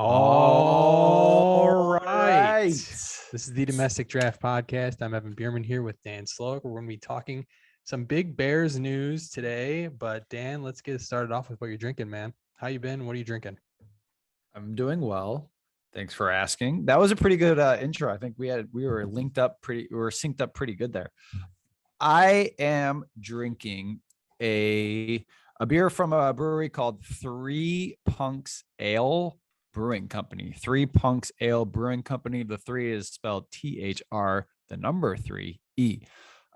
All right. right. This is the Domestic Draft Podcast. I'm Evan Bierman here with Dan Sloak. We're going to be talking some big Bears news today. But Dan, let's get started off with what you're drinking, man. How you been? What are you drinking? I'm doing well. Thanks for asking. That was a pretty good intro. I think we were synced up pretty good there. I am drinking a beer from a brewery called Three Punks Ale Brewing Company. Three Punks Ale Brewing Company. The three is spelled THR, the number 3E. It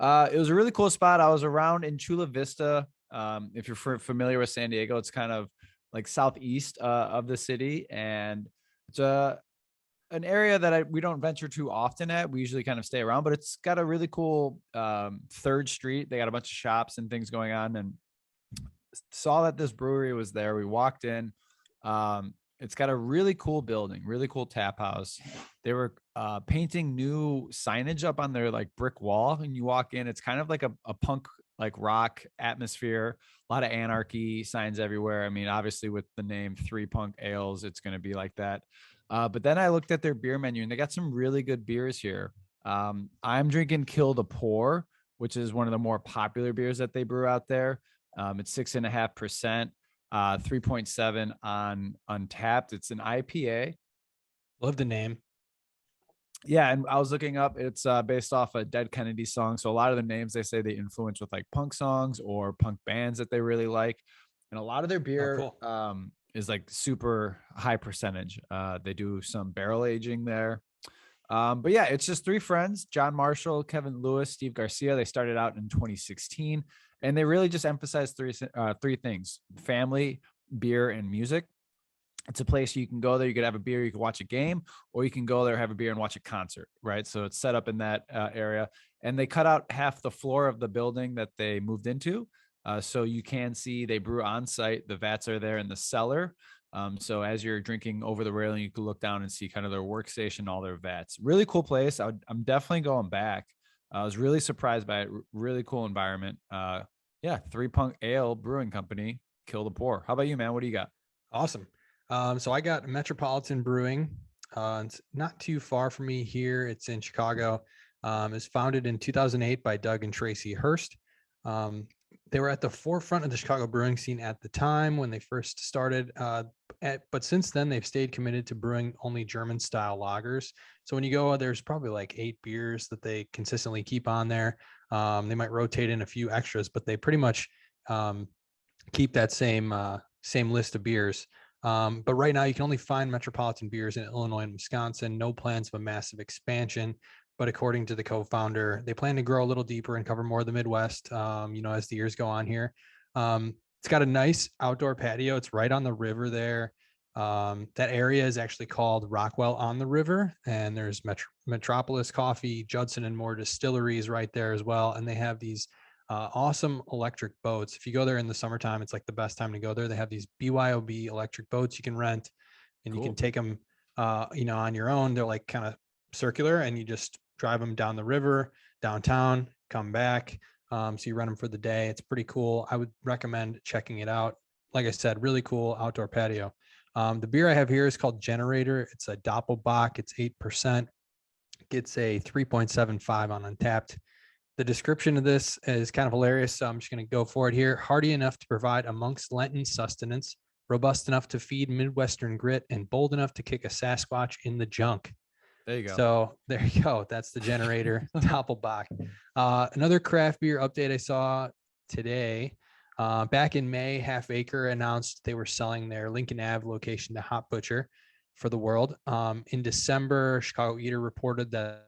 was a really cool spot. I was around in Chula Vista. If you're familiar with San Diego, it's kind of like southeast of the city, and it's an area that we don't venture too often at. We usually kind of stay around, but it's got a really cool third street. They got a bunch of shops and things going on, and saw that this brewery was there. We walked in. It's got a really cool building, really cool tap house. They were painting new signage up on their like brick wall, and you walk in, it's kind of like a punk, like rock atmosphere, a lot of anarchy signs everywhere. I mean, obviously with the name Three Punk Ales, it's going to be like that. But then I looked at their beer menu, and they got some really good beers here. I'm drinking Kill the Pour, which is one of the more popular beers that they brew out there. It's 6.5%, 3.7 on Untapped. It's an IPA. Love the name. Yeah, and I was looking up, it's based off a Dead Kennedy song. So a lot of the names they say they influence with like punk songs or punk bands that they really like. And a lot of their beer is like super high percentage. They do some barrel aging there. But yeah, it's just three friends, John Marshall, Kevin Lewis, Steve Garcia. They started out in 2016, and they really just emphasize three things: family, beer, and music. It's a place you can go there. You could have a beer, you could watch a game, or you can go there, have a beer, and watch a concert, right? So it's set up in that area. And they cut out half the floor of the building that they moved into. So you can see they brew on site. The vats are there in the cellar. So as you're drinking over the railing, you can look down and see kind of their workstation, all their vats. Really cool place. I'm definitely going back. I was really surprised by it. Really cool environment. Yeah, Three Punk Ale Brewing Company, Kill the Pour. How about you, man? What do you got? Awesome. So I got Metropolitan Brewing. It's not too far from me here. It's in Chicago. It's founded in 2008 by Doug and Tracy Hurst. They were at the forefront of the Chicago brewing scene at the time when they first started. But since then, they've stayed committed to brewing only German style lagers. So when you go, there's probably like 8 beers that they consistently keep on there. They might rotate in a few extras, but they pretty much keep that same list of beers. But right now you can only find Metropolitan beers in Illinois and Wisconsin. No plans of a massive expansion. But according to the co-founder, they plan to grow a little deeper and cover more of the Midwest, as the years go on here. It's got a nice outdoor patio. It's right on the river there. That area is actually called Rockwell on the River, and there's Metropolis Coffee, Judson and more distilleries right there as well. And they have these awesome electric boats. If you go there in the summertime, it's like the best time to go there. They have these BYOB electric boats you can rent, and you can take them, on your own. They're like kind of circular, and you just drive them down the river, downtown, come back. So you rent them for the day. It's pretty cool. I would recommend checking it out. Like I said, really cool outdoor patio. The beer I have here is called Generator. It's a Doppelbock. It's 8%. Gets a 3.75 on Untapped. The description of this is kind of hilarious, so I'm just going to go for it here. Hardy enough to provide amongst Lenten sustenance, robust enough to feed Midwestern grit, and bold enough to kick a Sasquatch in the junk. There you go. So there you go. That's the Generator Doppelbock. Another craft beer update I saw today. Back in May, Half Acre announced they were selling their Lincoln Ave location to Hop Butcher for the world. In December, Chicago Eater reported that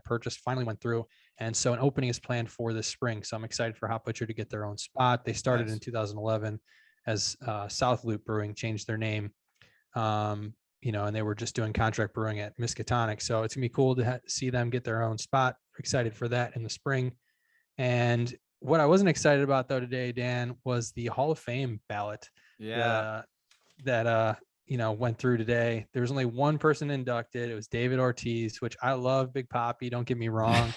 purchase finally went through. And so an opening is planned for this spring. So I'm excited for Hop Butcher to get their own spot. They started in 2011 as South Loop Brewing, changed their name. And they were just doing contract brewing at Miskatonic. So it's gonna be cool to see them get their own spot. Excited for that in the spring. And what I wasn't excited about though today, Dan, was the Hall of Fame ballot. Yeah. That went through today. There was only one person inducted. It was David Ortiz, which I love. Big Papi, don't get me wrong.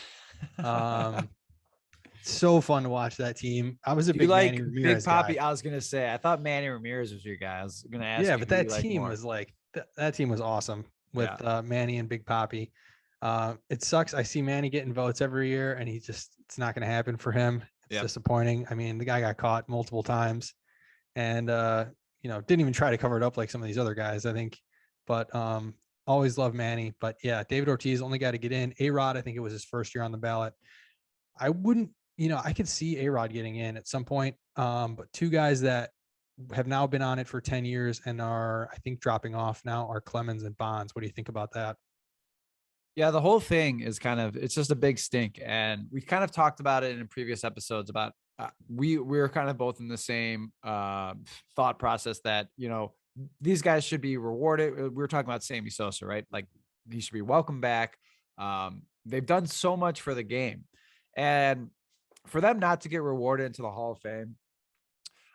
So fun to watch that team. I was a big Manny Ramirez Big Papi guy. I was gonna say, I thought Manny Ramirez was your guy. I was gonna ask. Yeah, but that team was like that team was awesome with Yeah. Manny and Big Poppy. It sucks. I see Manny getting votes every year, and it's not going to happen for him. It's Yep. disappointing. I mean, the guy got caught multiple times, and didn't even try to cover it up like some of these other guys, I think. But always love Manny. But yeah, David Ortiz, only got to get in. A-Rod, I think it was his first year on the ballot. I wouldn't, I could see A-Rod getting in at some point. But two guys that have now been on it for 10 years and are, I think, dropping off now are Clemens and Bonds. What do you think about that? Yeah, the whole thing is it's just a big stink. And we kind of talked about it in previous episodes about we were kind of both in the same thought process that, these guys should be rewarded. We were talking about Sammy Sosa, right? Like he should be welcome back. They've done so much for the game. And for them not to get rewarded into the Hall of Fame,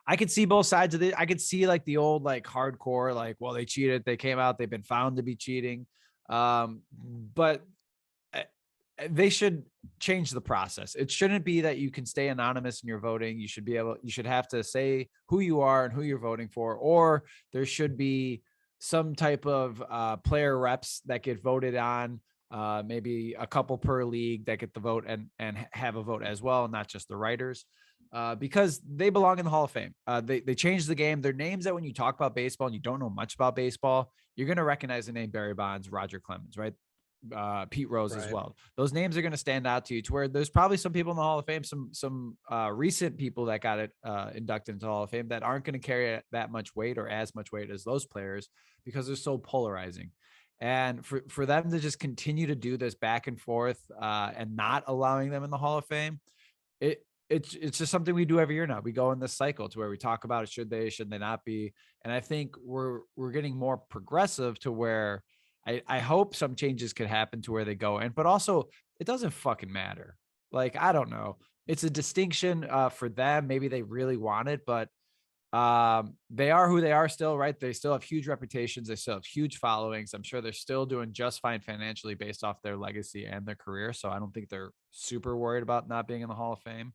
I could see both sides of it. I could see like the old, like hardcore, like, well, they cheated. They came out, they've been found to be cheating. But they should change the process. It shouldn't be that you can stay anonymous in your voting. You should have to say who you are and who you're voting for, or there should be some type of player reps that get voted on, maybe a couple per league that get the vote and have a vote as well, not just the writers, because they belong in the Hall of Fame. They changed the game. They're names that when you talk about baseball and you don't know much about baseball, you're going to recognize the name Barry Bonds, Roger Clemens, right? Pete Rose as Right. well. Those names are going to stand out to you, to where there's probably some people in the Hall of Fame, some recent people that got it inducted into the Hall of Fame that aren't going to carry that much weight or as much weight as those players, because they're so polarizing. And for them to just continue to do this back and forth and not allowing them in the Hall of Fame, it's just something we do every year now. We go in this cycle to where we talk about it. Should they not be? And I think we're getting more progressive to where I hope some changes could happen to where they go. But also it doesn't fucking matter. Like, I don't know. It's a distinction for them. Maybe they really want it, but they are who they are still, right? They still have huge reputations. They still have huge followings. I'm sure they're still doing just fine financially based off their legacy and their career. So I don't think they're super worried about not being in the Hall of Fame.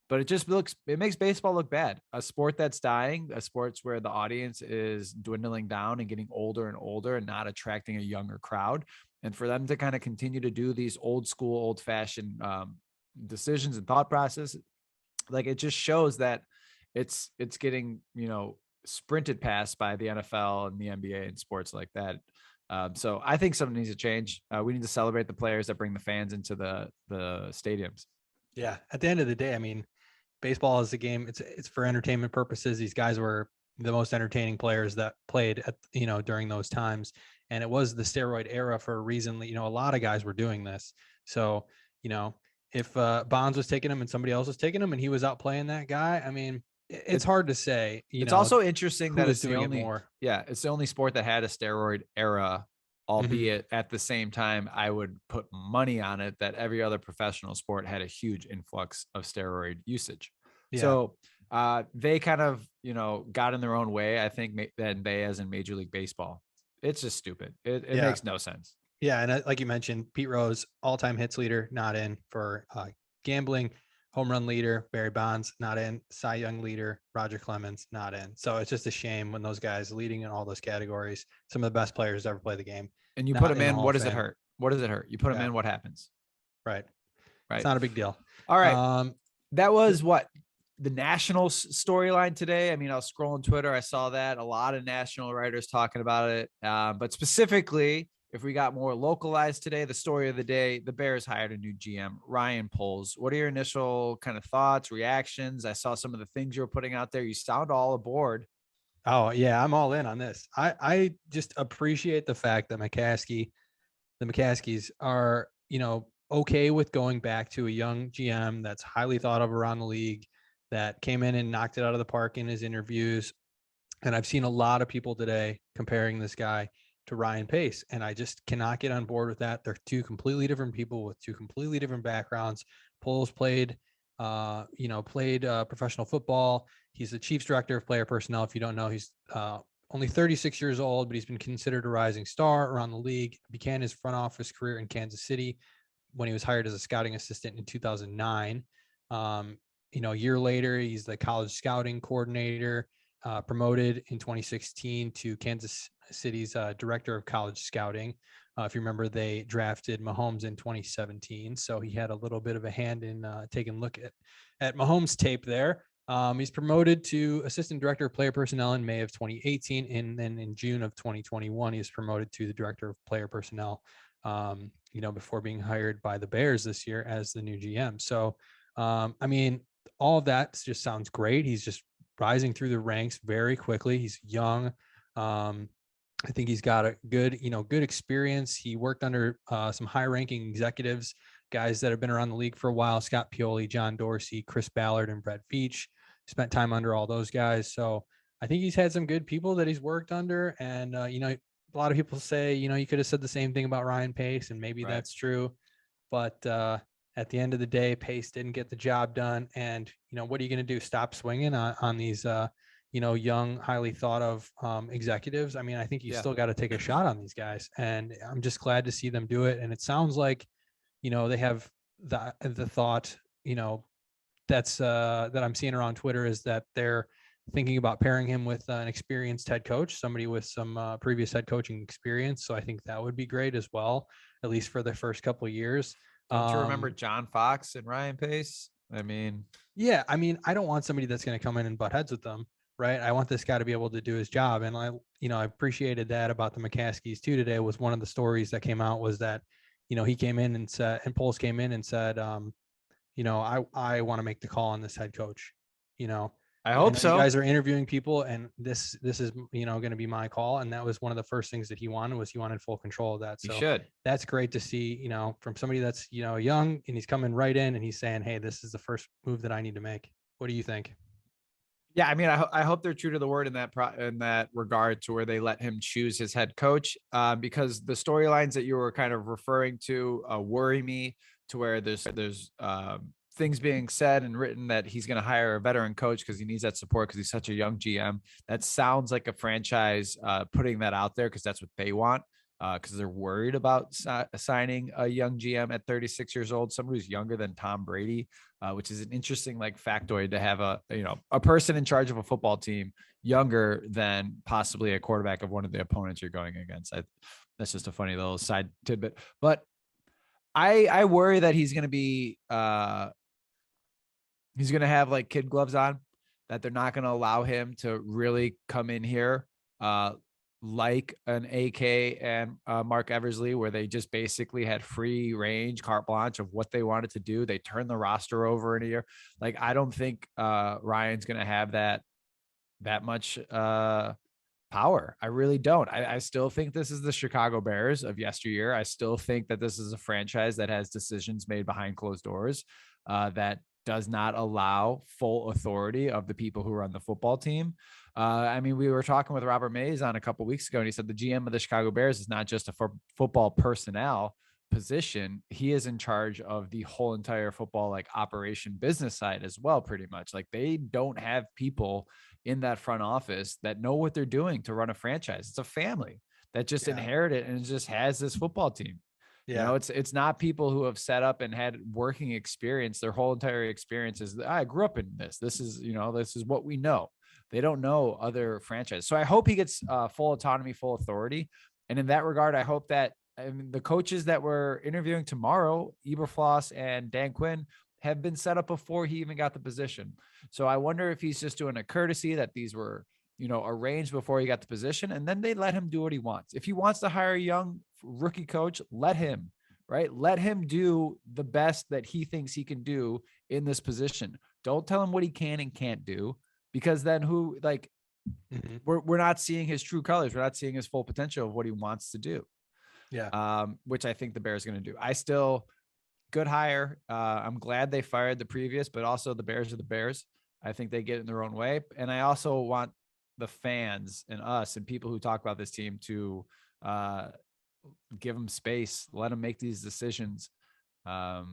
But it makes baseball look bad. A sport that's dying, a sports where the audience is dwindling down and getting older and older and not attracting a younger crowd. And for them to kind of continue to do these old school, old fashioned decisions and thought process, like, it just shows that it's getting, sprinted past by the NFL and the NBA and sports like that. So I think something needs to change. We need to celebrate the players that bring the fans into the stadiums. Yeah. At the end of the day, I mean, baseball is a game. It's for entertainment purposes. These guys were the most entertaining players that played at, during those times. And it was the steroid era for a reason. A lot of guys were doing this. So, if Bonds was taking him and somebody else was taking him and he was out playing that guy, I mean, it's hard to say. It's also interesting that it's doing it more. Yeah, it's the only sport that had a steroid era, albeit at the same time, I would put money on it that every other professional sport had a huge influx of steroid usage. Yeah. So they kind of, got in their own way, I think, than they as in Major League Baseball. It's just stupid. It makes no sense. Yeah. And like you mentioned, Pete Rose, all-time hits leader, not in. For gambling, home run leader, Barry Bonds, not in. Cy Young leader, Roger Clemens, not in. So it's just a shame when those guys leading in all those categories, some of the best players to ever play the game. And you put them in, what does it hurt? What does it hurt? You put them in, what happens? Right. Right. It's not a big deal. All right. That was the national storyline today. I mean, I was scrolling Twitter. I saw that a lot of national writers talking about it. But specifically, if we got more localized today, the story of the day, the Bears hired a new GM, Ryan Poles. What are your initial kind of thoughts, reactions? I saw some of the things you were putting out there. You sound all aboard. Oh yeah, I'm all in on this. I just appreciate the fact that the McCaskies are, okay with going back to a young GM that's highly thought of around the league, that came in and knocked it out of the park in his interviews. And I've seen a lot of people today comparing this guy to Ryan Pace, and I just cannot get on board with that. They're two completely different people with two completely different backgrounds. Poles played professional football. He's the Chiefs director of player personnel. If you don't know, he's only 36 years old, but he's been considered a rising star around the league. Began his front office career in Kansas City when he was hired as a scouting assistant in 2009. A year later, he's the college scouting coordinator. promoted in 2016 to Kansas City's director of college scouting. If you remember, they drafted Mahomes in 2017. So he had a little bit of a hand in taking a look at Mahomes' tape there. He's promoted to assistant director of player personnel in May of 2018. And then in June of 2021, he was promoted to the director of player personnel, before being hired by the Bears this year as the new GM. So, I mean, all of that just sounds great. He's just rising through the ranks very quickly. He's young. I think he's got a good experience. He worked under some high-ranking executives, guys that have been around the league for a while: Scott Pioli, John Dorsey, Chris Ballard, and Brett Veach. Spent time under all those guys. So I think he's had some good people that he's worked under. And, a lot of people say, you could have said the same thing about Ryan Pace, and maybe that's true. But at the end of the day, Pace didn't get the job done. And, what are you going to do? Stop swinging on these, young, highly thought of executives? I mean, I think you still got to take a shot on these guys. And I'm just glad to see them do it. And it sounds like, they have the thought, that I'm seeing around Twitter is that they're thinking about pairing him with an experienced head coach, somebody with some previous head coaching experience. So I think that would be great as well, at least for the first couple of years. Don't you remember John Fox and Ryan Pace? I mean, I don't want somebody that's going to come in and butt heads with them, right? I want this guy to be able to do his job. And I appreciated that about the McCaskies too. Today was one of the stories that came out was that, he came in and said, and Poles came in and said, I want to make the call on this head coach. I hope so. You guys are interviewing people, and this is going to be my call. And that was one of the first things that he wanted full control of that. So that's great to see, from somebody that's young, and he's coming right in and he's saying, hey, this is the first move that I need to make. What do you think? Yeah, I mean, I hope they're true to the word in that regard, to where they let him choose his head coach, because the storylines that you were kind of referring to worry me, to where there's things being said and written that he's going to hire a veteran coach because he needs that support because he's such a young GM. That sounds like a franchise putting that out there because that's what they want, because they're worried about signing a young GM at 36 years old, somebody who's younger than Tom Brady, which is an interesting factoid to have a person in charge of a football team younger than possibly a quarterback of one of the opponents you're going against. That's just a funny little side tidbit, but I worry that he's going to be he's going to have kid gloves on, that they're not going to allow him to really come in here like an AK and Mark Eversley, where they just basically had free range, carte blanche of what they wanted to do. They turned the roster over in a year. I don't think Ryan's going to have that much power. I really don't. I still think this is the Chicago Bears of yesteryear. I still think that this is a franchise that has decisions made behind closed doors, that does not allow full authority of the people who run the football team. I mean, we were talking with Robert Mays on a couple of weeks ago, and he said the GM of the Chicago Bears is not just a football personnel position. He is in charge of the whole entire football operation business side as well, pretty much. They don't have people in that front office that know what they're doing to run a franchise. It's a family that just inherited and just has this football team. Yeah. It's not people who have set up and had working experience. Their whole entire experience is, I grew up in this. This is, this is what we know. They don't know other franchises. So I hope he gets full autonomy, full authority. And in that regard, I hope that the coaches that we're interviewing tomorrow, Eberfloss and Dan Quinn, have been set up before he even got the position. So I wonder if he's just doing a courtesy, that these were, arranged before he got the position, and then they let him do what he wants. If he wants to hire a young rookie coach, let him, right? Let him do the best that he thinks he can do in this position. Don't tell him what he can and can't do, because then we're not seeing his true colors. We're not seeing his full potential of what he wants to do. Yeah. Which I think the Bears are going to do. Good hire. I'm glad they fired the previous, but also the Bears are the Bears. I think they get in their own way. And I also want the fans and us and people who talk about this team to give them space, let them make these decisions. I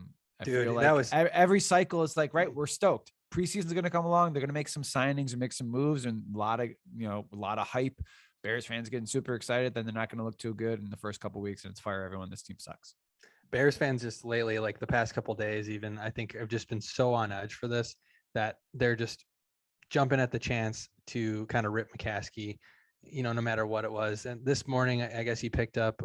feel like every cycle is right, we're stoked. Preseason is going to come along. They're going to make some signings and make some moves, and a lot of hype. Bears fans getting super excited. Then they're not going to look too good in the first couple of weeks, and it's fire everyone. This team sucks. Bears fans just lately, the past couple of days, even, I think have just been so on edge for this, that they're just jumping at the chance to kind of rip McCaskey, no matter what it was. And this morning, I guess he picked up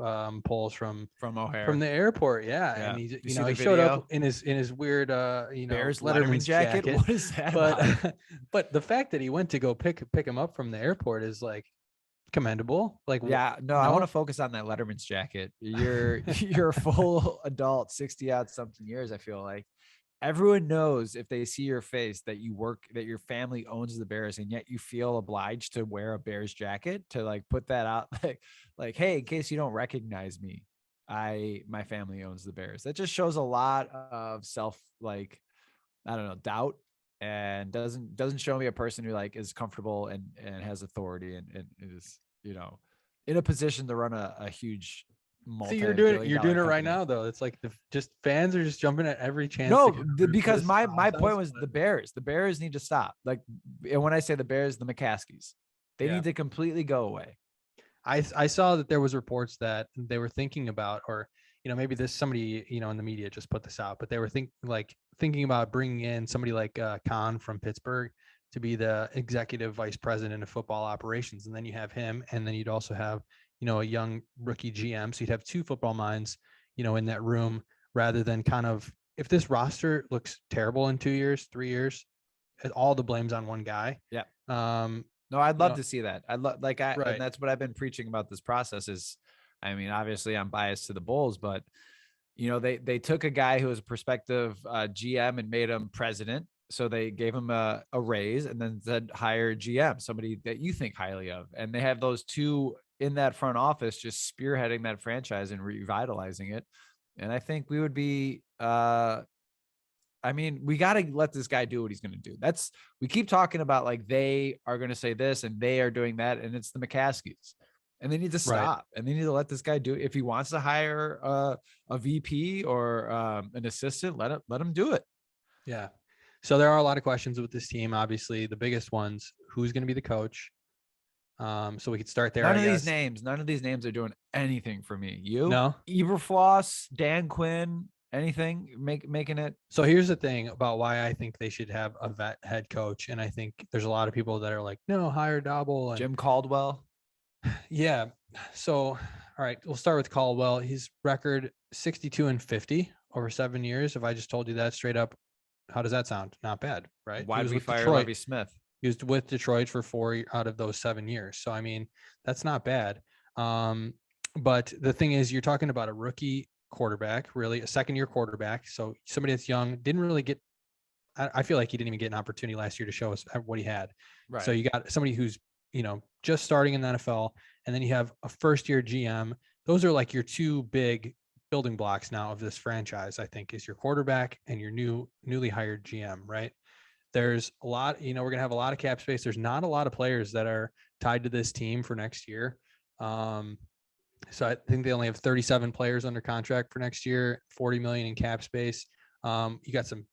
polls from O'Hare. the airport. Yeah. Yeah. And You see the he showed up video? in his weird, Bears Letterman Letterman's jacket. jacket. What is that about? But, but the fact that he went to go pick him up from the airport is like commendable. Like, Yeah, no, I want to focus on that Letterman's jacket. You're a full adult, 60 odd something years. I feel like everyone knows if they see your face that that your family owns the Bears, and yet you feel obliged to wear a Bears jacket to like put that out, like, hey, in case you don't recognize me, my family owns the Bears. That just shows a lot of self, like, I don't know, doubt, and doesn't show me a person who like is comfortable and has authority and is, in a position to run a huge So you're doing it multi-billion-dollar right company. now, though. It's like just fans are just jumping at every chance. No, to kind of root for because this my process, point was but the Bears need to stop. Like, and when I say the Bears, the McCaskies, they yeah. need to completely go away. I saw that there was reports that they were thinking about, or maybe this somebody in the media just put this out, but they were thinking about bringing in somebody like Khan from Pittsburgh to be the executive vice president of football operations, and then you have him, and then you'd also have a young rookie GM, so you'd have two football minds in that room, rather than kind of, if this roster looks terrible in 2 years, 3 years, all the blame's on one guy. Yeah. Um, No, I'd love to see that. I'd love, and right. that's what I've been preaching about this process is, I mean, obviously I'm biased to the Bulls, but they took a guy who was a prospective GM and made him president. So they gave him a raise and then said, hire GM, somebody that you think highly of. And they have those two in that front office, just spearheading that franchise and revitalizing it. And I think we would be, I mean, we got to let this guy do what he's going to do. We keep talking about like they are going to say this and they are doing that, and it's the McCaskies, and they need to stop, and they need to let this guy do it. If he wants to hire a VP or an assistant, let him do it. Yeah. So there are a lot of questions with this team. Obviously, the biggest ones: who's going to be the coach? So we could start there. None of these names are doing anything for me. No. Eberfloss, Dan Quinn. Anything making it. So here's the thing about why I think they should have a vet head coach. And I think there's a lot of people that are like, no, hire Double. Jim Caldwell. Yeah. So, all right, we'll start with Caldwell. His record 62-50 over 7 years. If I just told you that straight up, how does that sound? Not bad, right? Why did we fire Detroit. Lovie Smith? He was with Detroit for 4 out of those 7 years. So, I mean, that's not bad. But the thing is, you're talking about a rookie quarterback, really a second-year quarterback. So somebody that's young, didn't really get, I feel like he didn't even get an opportunity last year to show us what he had. Right. So you got somebody who's, just starting in the NFL, and then you have a first-year GM. Those are like your two big building blocks now of this franchise, I think, is your quarterback and your newly hired GM, right? There's a lot, we're going to have a lot of cap space. There's not a lot of players that are tied to this team for next year. So I think they only have 37 players under contract for next year, 40 million in cap space. You got some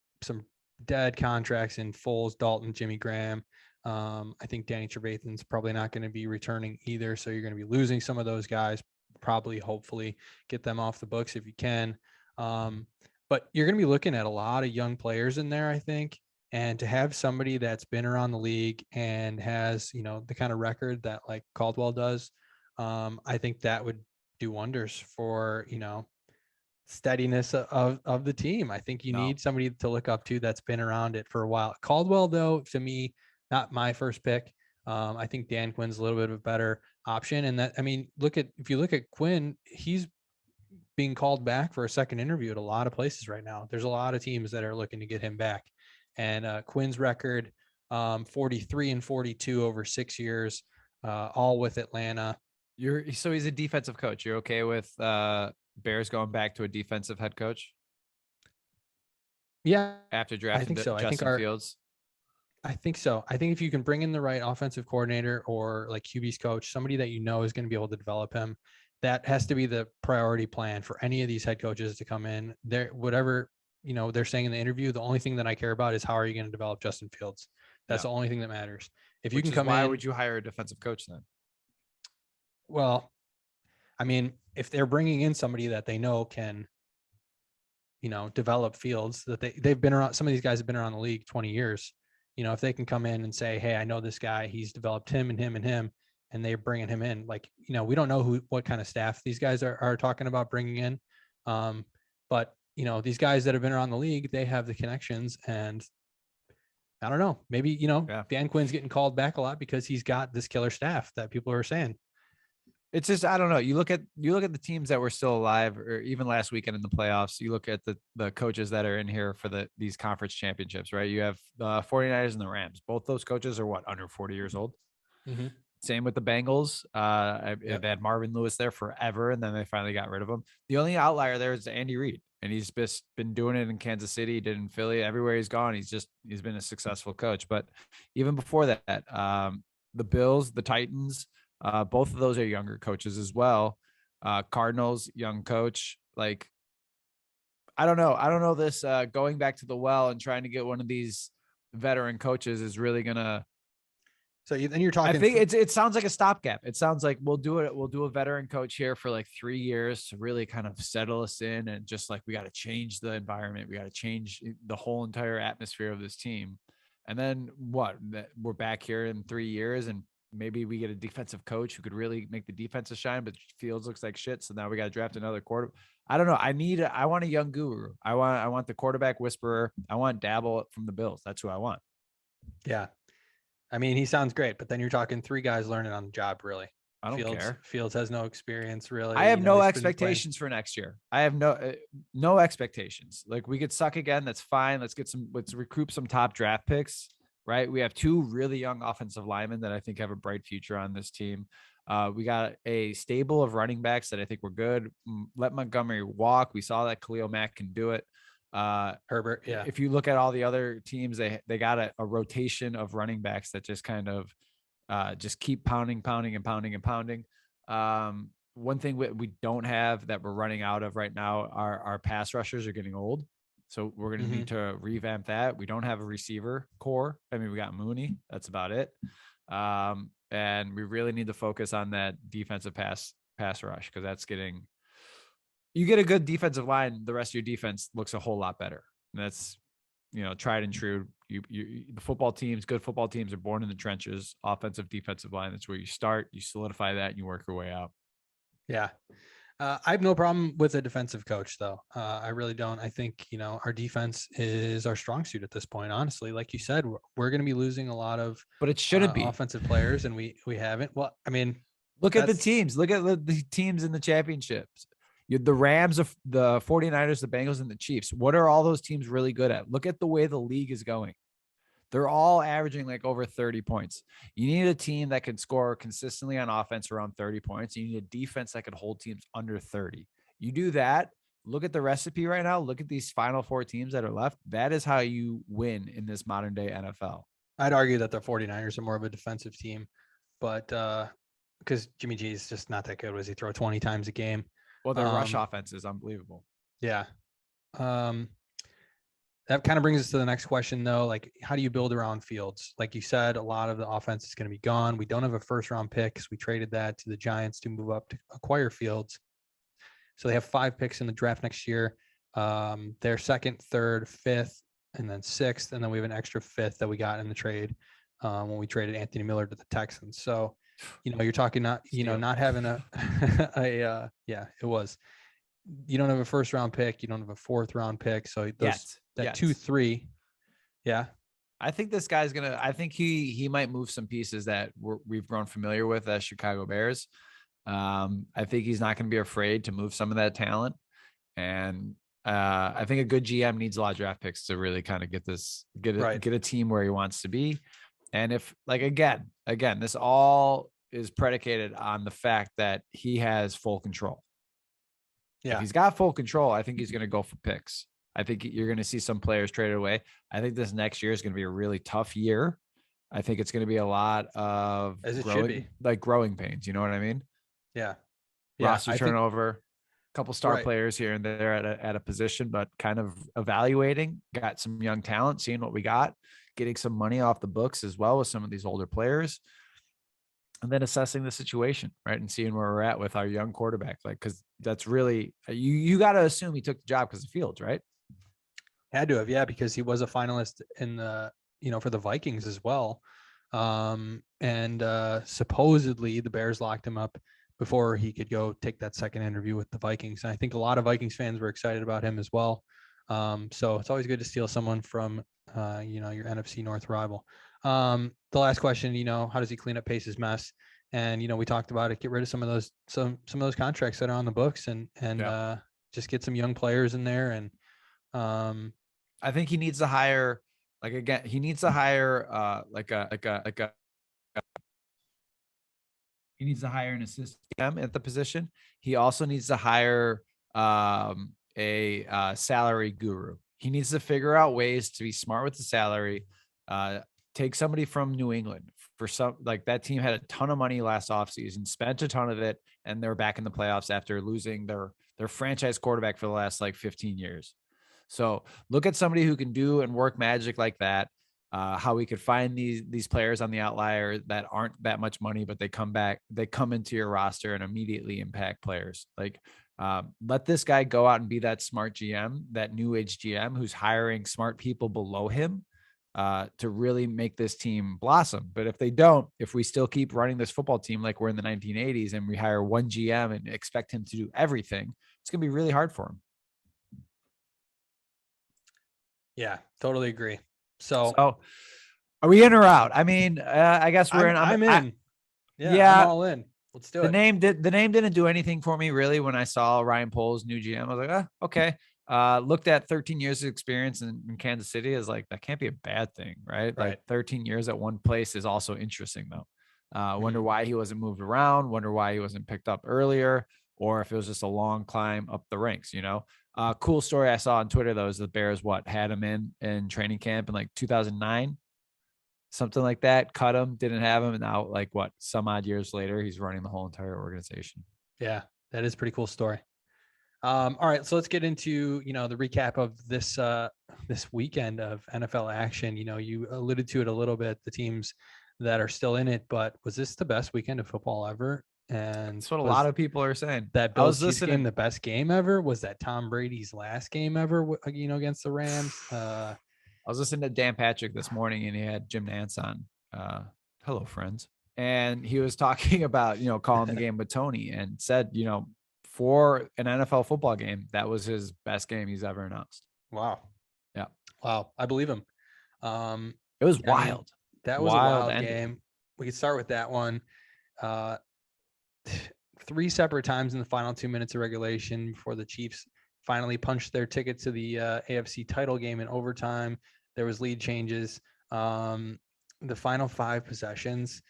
dead contracts in Foles, Dalton, Jimmy Graham. I think Danny Trevathan's probably not going to be returning either. So you're going to be losing some of those guys, probably, hopefully get them off the books if you can. But you're going to be looking at a lot of young players in there, I think. And to have somebody that's been around the league and has, the kind of record that like Caldwell does, I think that would do wonders for, steadiness of the team. I think you need somebody to look up to that's been around it for a while. Caldwell, though, to me, not my first pick. I think Dan Quinn's a little bit of a better option. And that, I mean, if you look at Quinn, he's being called back for a second interview at a lot of places right now. There's a lot of teams that are looking to get him back. And Quinn's record, 43-42 over 6 years, all with Atlanta. So he's a defensive coach. You're okay with Bears going back to a defensive head coach? Yeah. After drafting I think so. Justin Fields? I think so. I think if you can bring in the right offensive coordinator or like QB's coach, somebody that is going to be able to develop him, that has to be the priority plan for any of these head coaches to come in. Whatever they're saying in the interview, the only thing that I care about is how are you going to develop Justin Fields? That's the only thing that matters. If you can come in, why would you hire a defensive coach then? Well, I mean, if they're bringing in somebody that they know can, develop Fields, that they've been around, some of these guys have been around the league 20 years. if they can come in and say, hey, I know this guy, he's developed him and him and him, and they're bringing him in, like, we don't know what kind of staff these guys are talking about bringing in. But these guys that have been around the league, they have the connections, and I don't know, maybe, Dan Quinn's getting called back a lot because he's got this killer staff that people are saying. It's just, I don't know. You look at the teams that were still alive, or even last weekend in the playoffs, you look at the coaches that are in here for these conference championships, right? You have the 49ers and the Rams. Both those coaches are under 40 years old. Mm-hmm. Same with the Bengals. They had Marvin Lewis there forever, and then they finally got rid of him. The only outlier there is Andy Reid, and he's just been doing it in Kansas City, did in Philly, everywhere he's gone. He's been a successful coach. But even before that, the Bills, the Titans, both of those are younger coaches as well. Cardinals, young coach. Like, I don't know. This going back to the well and trying to get one of these veteran coaches is really gonna. So then you're talking. I think it sounds like a stopgap. It sounds like we'll do a veteran coach here for like 3 years to really kind of settle us in, and just like we got to change the environment, we got to change the whole entire atmosphere of this team, and then we're back here in 3 years, and maybe we get a defensive coach who could really make the defensive shine, but Fields looks like shit. So now we got to draft another quarter. I don't know. I want a young guru. I want the quarterback whisperer. I want Dabble from the Bills. That's who I want. Yeah. I mean, he sounds great, but then you're talking 3 guys learning on the job, really. I don't care. Fields has no experience, really. I have no expectations for next year. I have no expectations. Like, we could suck again. That's fine. Let's recruit some top draft picks. Right. We have 2 really young offensive linemen that I think have a bright future on this team. We got a stable of running backs that I think we're good. Let Montgomery walk. We saw that Khalil Mack can do it. Herbert. Yeah. If you look at all the other teams, they got a rotation of running backs that just kind of just keep pounding. One thing we don't have that we're running out of right now, our pass rushers are getting old. So we're going to need to revamp that. We don't have a receiver core. I mean, we got Mooney. That's about it. And we really need to focus on that defensive pass rush, because you get a good defensive line, the rest of your defense looks a whole lot better. And that's, tried and true. The football teams, good football teams, are born in the trenches, offensive, defensive line. That's where you start, you solidify that, and you work your way out. Yeah. I have no problem with a defensive coach, though. I really don't. I think, our defense is our strong suit at this point. Honestly, like you said, we're going to be losing a lot of, but it shouldn't be offensive players, and we haven't. Well, I mean, look at the teams. Look at the teams in the championships. The Rams, the 49ers, the Bengals, and the Chiefs. What are all those teams really good at? Look at the way the league is going. They're all averaging like over 30 points. You need a team that can score consistently on offense around 30 points. You need a defense that could hold teams under 30. You do that. Look at the recipe right now. Look at these final 4 teams that are left. That is how you win in this modern day NFL. I'd argue that the 49ers are more of a defensive team, but because Jimmy G is just not that good. Was he throw 20 times a game? Well, their rush offense is unbelievable. Yeah. That kind of brings us to the next question, though. Like, how do you build around Fields? Like you said, a lot of the offense is going to be gone. We don't have a first-round pick because we traded that to the Giants to move up to acquire Fields. So they have 5 picks in the draft next year. They're 2nd, 3rd, 5th, and then 6th. And then we have an extra 5th that we got in the trade when we traded Anthony Miller to the Texans. So, you're talking not having it was. You don't have a first-round pick. You don't have a 4th-round pick. So those. That 2-3. Yeah. I think this guy's I think he might move some pieces that we've grown familiar with as Chicago Bears. I think he's not going to be afraid to move some of that talent. And I think a good GM needs a lot of draft picks to really kind of get a team where he wants to be. And if, like, again, this all is predicated on the fact that he has full control. Yeah. If he's got full control, I think he's going to go for picks. I think you're going to see some players traded away. I think this next year is going to be a really tough year. I think it's going to be a lot of growing pains. You know what I mean? Yeah. Roster turnover, a couple star players here and there at a position, but kind of evaluating, got some young talent, seeing what we got, getting some money off the books as well with some of these older players, and then assessing the situation, right? And seeing where we're at with our young quarterback. Like, cause that's really, you got to assume he took the job because of Fields, right? Had to have, yeah, because he was a finalist in the for the Vikings as well. And supposedly the Bears locked him up before he could go take that second interview with the Vikings. And I think a lot of Vikings fans were excited about him as well. So it's always good to steal someone from, your NFC North rival. The last question, how does he clean up Pace's mess? And, we talked about it, get rid of some of those contracts that are on the books and just get some young players in there. And I think he needs to hire, he needs to hire he needs to hire an assistant GM at the position. He also needs to hire a salary guru. He needs to figure out ways to be smart with the salary. Take somebody from New England for some, like that team had a ton of money last offseason, spent a ton of it, and they're back in the playoffs after losing their franchise quarterback for the last 15 years. So look at somebody who can do and work magic like that. How we could find these players on the outlier that aren't that much money, but they come into your roster and immediately impact players. Let this guy go out and be that smart GM, that new age GM who's hiring smart people below him to really make this team blossom. But if we still keep running this football team like we're in the 1980s and we hire one GM and expect him to do everything, it's going to be really hard for him. Yeah, totally agree. So are we in or out? I mean, I guess we're in. I'm in. I'm all in. Let's do it. The name didn't do anything for me really when I saw Ryan Poles new GM. I was like, okay. Looked at 13 years of experience in Kansas City as that can't be a bad thing, right? Like 13 years at one place is also interesting though. Wonder why he wasn't moved around. Wonder why he wasn't picked up earlier, or if it was just a long climb up the ranks. Cool story I saw on Twitter though is the Bears had him in training camp in 2009, something like that. Cut him, didn't have him, and now some odd years later, he's running the whole entire organization. Yeah, that is a pretty cool story. All right, so let's get into the recap of this weekend of NFL action. You alluded to it a little bit, the teams that are still in it, but was this the best weekend of football ever? And that's what a lot of people are saying. That Bills Chiefs game, the best game ever? Was that Tom Brady's last game ever? Against the Rams. I was listening to Dan Patrick this morning, and he had Jim Nantz on. Hello, friends. And he was talking about calling the game with Tony, and said for an NFL football game, that was his best game he's ever announced. Wow. Yeah. Wow. I believe him. It was wild. That was a wild game. We could start with that one. 3 separate times in the final 2 minutes of regulation before the Chiefs finally punched their ticket to the AFC title game in overtime. There was lead changes. The final 5 possessions,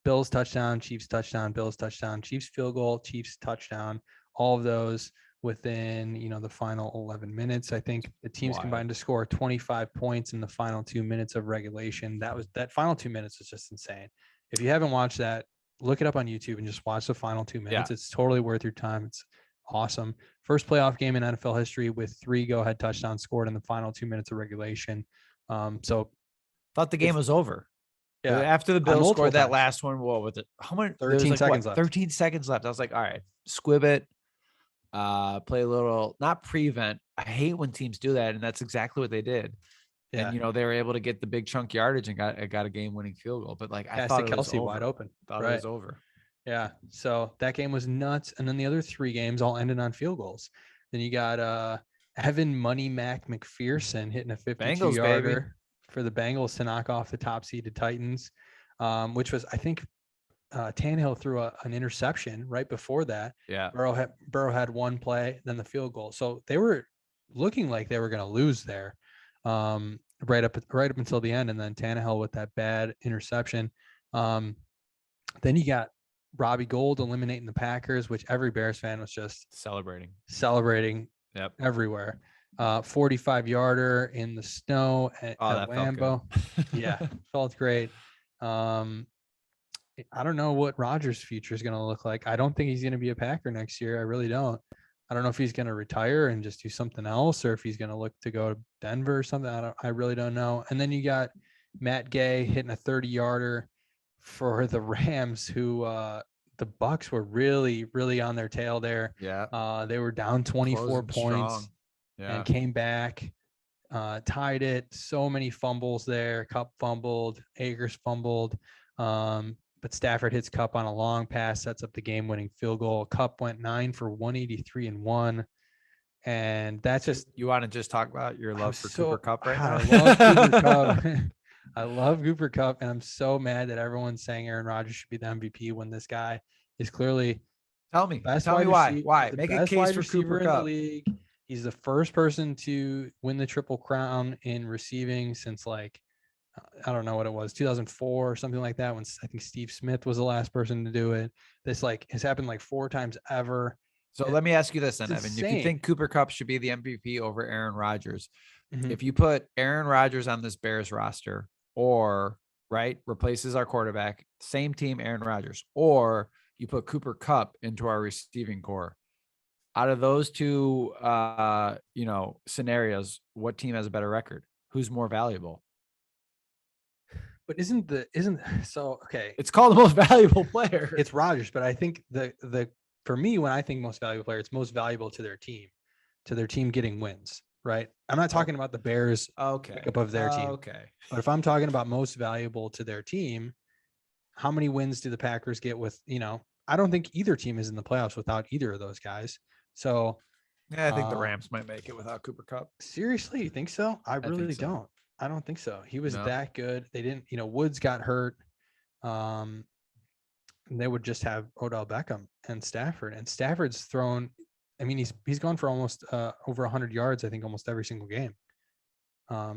Bills touchdown, Chiefs touchdown, Bills touchdown, Chiefs field goal, Chiefs touchdown, all of those within, the final 11 minutes. I think the teams combined to score 25 points in the final 2 minutes of regulation. That final 2 minutes was just insane. If you haven't watched that, look it up on YouTube and just watch the final 2 minutes. Yeah. It's totally worth your time. It's awesome. First playoff game in NFL history with 3 go-ahead touchdowns scored in the final 2 minutes of regulation. So thought the game was over. Yeah. After the Bills scored that last one, what was it? How many? 13 seconds left. 13 seconds left. I was like, all right, squib it. Play a little, not prevent. I hate when teams do that. And that's exactly what they did. Yeah. And, they were able to get the big chunk yardage and got a game-winning field goal. But I thought it was Kelsey wide open. Thought it was over. Yeah. So that game was nuts. And then the other 3 games all ended on field goals. Then you got Evan Money Mac McPherson hitting a 52-yarder for the Bengals to knock off the top-seeded Titans, which was, I think, Tannehill threw an interception right before that. Yeah. Burrow had 1 play, then the field goal. So they were looking like they were going to lose there. Right up until the end, and then Tannehill with that bad interception. Then you got Robbie Gould eliminating the Packers, which every Bears fan was just celebrating everywhere. 45-yarder in the snow at Lambeau. Yeah, felt great. I don't know what Rodgers' future is going to look like. I don't think he's going to be a Packer next year. I really don't. I don't know if he's going to retire and just do something else, or if he's going to look to go to Denver or something. I really don't know. And then you got Matt Gay hitting a 30-yarder for the Rams, who the Bucs were really, really on their tail there. Yeah. They were down 24 points and came back. tied it. So many fumbles there. Cup fumbled, Akers fumbled. But Stafford hits Cup on a long pass, sets up the game-winning field goal. Cup went 9 for 183 and 1. And that's just, you want to just talk about your love for Cooper Cup right now? I love Cooper Cup. I love Cooper Cup, and I'm so mad that everyone's saying Aaron Rodgers should be the MVP when this guy is clearly Tell me best why. receiver, Why? the Make a best case wide for receiver Cooper in the Cup. league. He's the first person to win the Triple Crown in receiving since like, I don't know what it was, 2004 or something like that, when I think Steve Smith was the last person to do it. This like has happened like 4 times ever. So let me ask you this then, It's Evan. If insane. you think Cooper Cup should be the MVP over Aaron Rodgers, Mhm. if you put Aaron Rodgers on this Bears roster, or replaces our quarterback, same team, Aaron Rodgers, or you put Cooper Cup into our receiving core, out of those two, scenarios, what team has a better record? Who's more valuable? But okay. It's called the most valuable player. It's Rodgers, but I think for me, when I think most valuable player, it's most valuable to their team getting wins, right? I'm not talking about the Bears makeup of their team. Okay. But if I'm talking about most valuable to their team, how many wins do the Packers get with, I don't think either team is in the playoffs without either of those guys. So Yeah, I think the Rams might make it without Cooper Cup. seriously, you think so? I really so. don't. I don't think so. He was No. that good. They didn't, Woods got hurt. They would just have Odell Beckham and Stafford. And Stafford's thrown, I mean, he's gone for almost over 100 yards, I think, almost every single game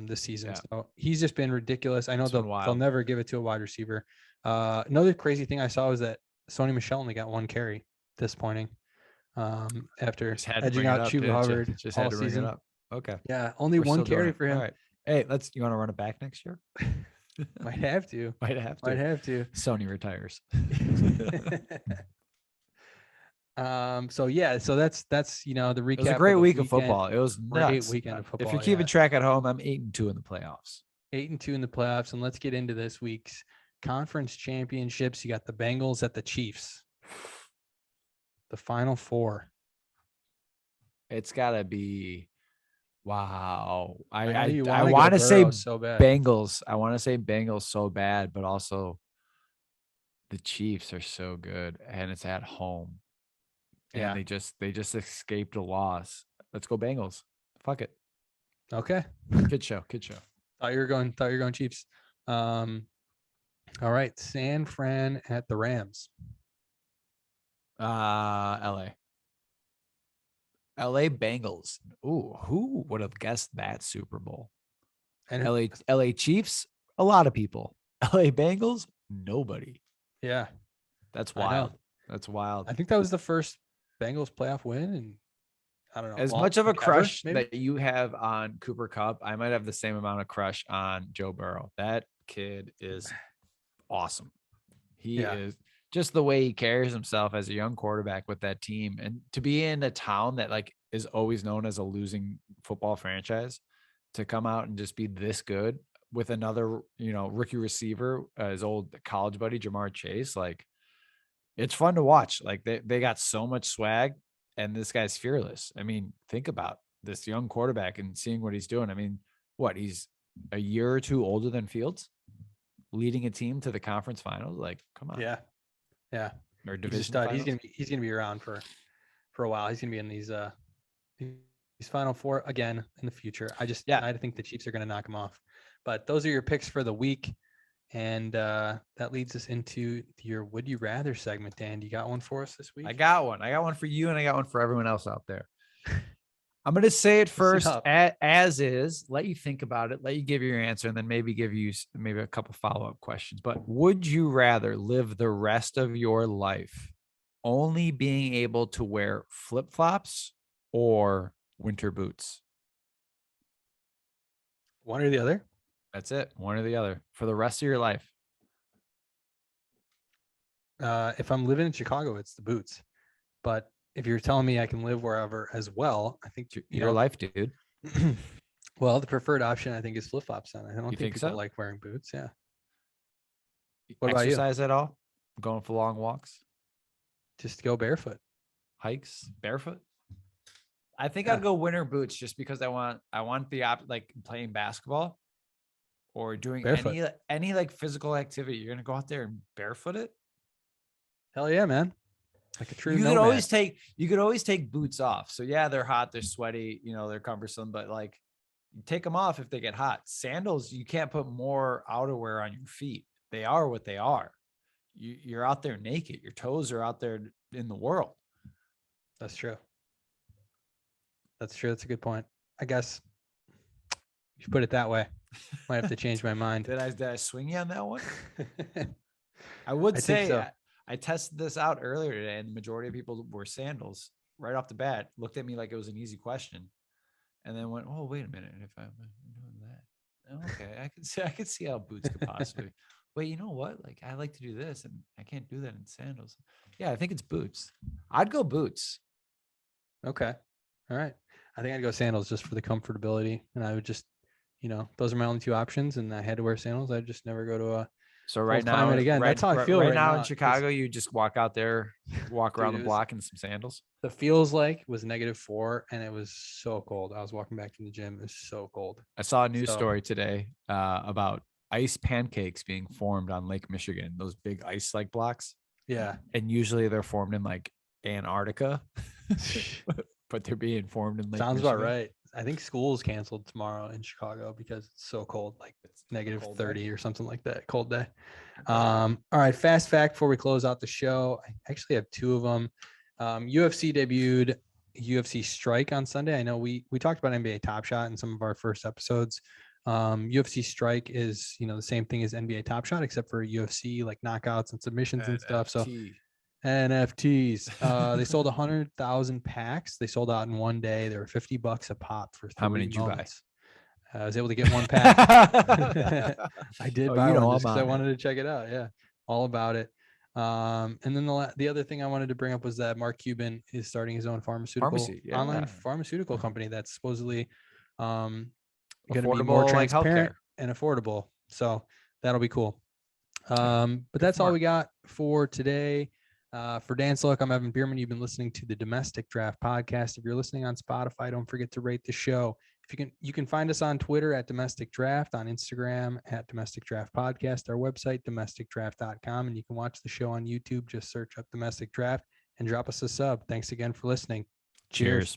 this season. Yeah. So he's just been ridiculous. I know they'll never give it to a wide receiver. Another crazy thing I saw was that Sony Michel only got 1 carry, disappointing. After edging out Chuba Hubbard all season. Okay. Yeah, only 1 carry for him. All right. Hey, you want to run it back next year? Might have to. Might have to. Sony retires. So that's the recap. It was a great week of football. It was nuts. Great weekend of football. If you're keeping track at home, I'm 8-2 in the playoffs. 8-2 in the playoffs, and let's get into this week's conference championships. You got the Bengals at the Chiefs. The Final Four. It's gotta be. Wow. I want to say so bad. Bengals. I want to say Bengals so bad, but also the Chiefs are so good, and it's at home. And they just escaped a loss. Let's go Bengals. Fuck it. Okay. Good show. Thought you were going Chiefs. All right. San Fran at the Rams. LA Bengals. Ooh, who would have guessed that Super Bowl? And LA Chiefs, a lot of people. LA Bengals, nobody. Yeah. That's wild. That's wild. I think that was the first Bengals playoff win, and I don't know. As much of a crush that you have on Cooper Kupp, I might have the same amount of crush on Joe Burrow. That kid is awesome. He is. Just the way he carries himself as a young quarterback with that team, and to be in a town that is always known as a losing football franchise, to come out and just be this good with another, rookie receiver, his old college buddy, Jamar Chase. It's fun to watch. They got so much swag, and this guy's fearless. I mean, think about this young quarterback and seeing what he's doing. I mean, he's a year or two older than Fields, leading a team to the conference finals. Come on. Yeah. Or division. He's gonna be around for a while. He's gonna be in these Final Four again in the future. I think the Chiefs are gonna knock him off. But those are your picks for the week, and that leads us into your Would You Rather segment. Dan, you got one for us this week? I got one for you, and I got one for everyone else out there. I'm going to say it first as is, let you think about it, let you give your answer, and then maybe give you a couple follow-up questions. But would you rather live the rest of your life only being able to wear flip-flops or winter boots? One or the other? That's it. One or the other for the rest of your life. If I'm living in Chicago, it's the boots. But if you're telling me I can live wherever as well, I think your life, dude. Well, the preferred option, I think, is flip-flops. Then I don't think people so? like wearing boots. Yeah. What about you? Exercise at all? Going for long walks? Just go barefoot. Hikes barefoot? I think Yeah, I'd go winter boots just because I want the like playing basketball or doing barefoot. any like physical activity. You're gonna go out there and barefoot it. Hell yeah, man. Like a true You could nomad. always take boots off. So yeah, they're hot, they're sweaty, they're cumbersome, but like you take them off if they get hot. Sandals, you can't put more outerwear on your feet. They are what they are. You're out there naked. Your toes are out there in the world. That's true. That's true. That's a good point. I guess if you put it that way, might have to change my mind. Did I swing you on that one? I would I think say so. I tested this out earlier today, and the majority of people wore sandals right off the bat. Looked at me like it was an easy question, and then went, "Oh, wait a minute! If I'm doing that, okay, I could see how boots could possibly. Wait, you know what? Like I like to do this, and I can't do that in sandals. Yeah, I think it's boots. I'd go boots. Okay. All right. I think I'd go sandals just for the comfortability. And I would just, those are my only two options. And I had to wear sandals. I'd just never go to a So cold climate again. That's how I feel right now now. in 'Cause, Chicago, you just walk out there, walk around dude, the block in some sandals. the feels like was -4 and it was so cold. I was walking back from the gym. It was so cold. I saw a news So, story today about ice pancakes being formed on Lake Michigan, those big ice like blocks. yeah. And usually they're formed in like Antarctica, but they're being formed in Lake Sounds Michigan. about right. I think school's canceled tomorrow in Chicago because it's so cold, like it's -30 or something like that. Cold day. All right. Fast fact before we close out the show. I actually have two of them. UFC debuted UFC Strike on Sunday. I know we talked about NBA Top Shot in some of our first episodes. UFC Strike is, the same thing as NBA Top Shot, except for UFC, like knockouts and submissions and stuff. So NFTs. They sold 100,000 packs. They sold out in one day. They were $50 a pop for 3 How many did you buy? months. I was able to get one pack. I did buy one just because I wanted to check it out. Yeah, all about it. And then the other thing I wanted to bring up was that Mark Cuban is starting his own online pharmaceutical company that's supposedly going to be more transparent and affordable. So that'll be cool. But that's all we got for today. For Dan Slook, I'm Evan Bierman. You've been listening to the Domestic Draft Podcast. If you're listening on Spotify, don't forget to rate the show. If you can find us on Twitter at Domestic Draft, on Instagram at Domestic Draft Podcast, our website, domesticdraft.com, and you can watch the show on YouTube. Just search up Domestic Draft and drop us a sub. Thanks again for listening. Cheers.